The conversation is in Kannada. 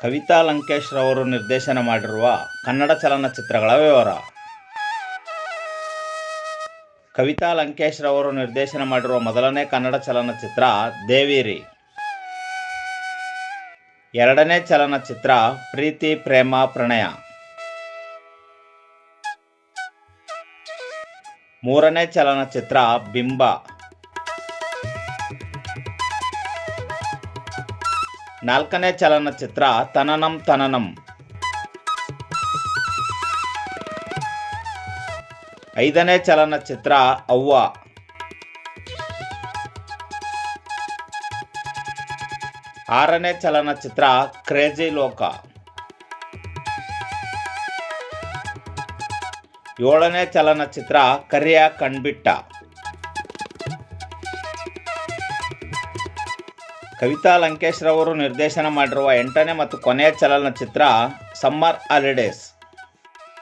ಕವಿತಾ ಲಂಕೇಶ್ ರವರು ನಿರ್ದೇಶನ ಮಾಡಿರುವ ಕನ್ನಡ ಚಲನಚಿತ್ರಗಳ ವಿವರ. ಕವಿತಾ ಲಂಕೇಶ್ ರವರು ನಿರ್ದೇಶನ ಮಾಡಿರುವ ಮೊದಲನೇ ಕನ್ನಡ ಚಲನಚಿತ್ರ ದೇವಿರಿ. ಎರಡನೇ ಚಲನಚಿತ್ರ ಪ್ರೀತಿ ಪ್ರೇಮ ಪ್ರಣಯ. ಮೂರನೇ ಚಲನಚಿತ್ರ ಬಿಂಬ. ನಾಲ್ಕನೇ ಚಲನಚಿತ್ರ ತನನಂ ತನನಂ. ಐದನೇ ಚಲನಚಿತ್ರ ಅವ್ವ. ಆರನೇ ಚಲನಚಿತ್ರ ಕ್ರೇಜಿ ಲೋಕ. ಏಳನೇ ಚಲನಚಿತ್ರ ಕರಿಯ ಕಣ್ಬಿಟ್ಟ. ಕವಿತಾ ಲಂಕೇಶ್ ರವರು ನಿರ್ದೇಶನ ಮಾಡಿರುವ ಎಂಟನೇ ಮತ್ತು ಕೊನೆಯ ಚಲನಚಿತ್ರ ಸಮ್ಮರ್ ಹಾಲಿಡೇಸ್.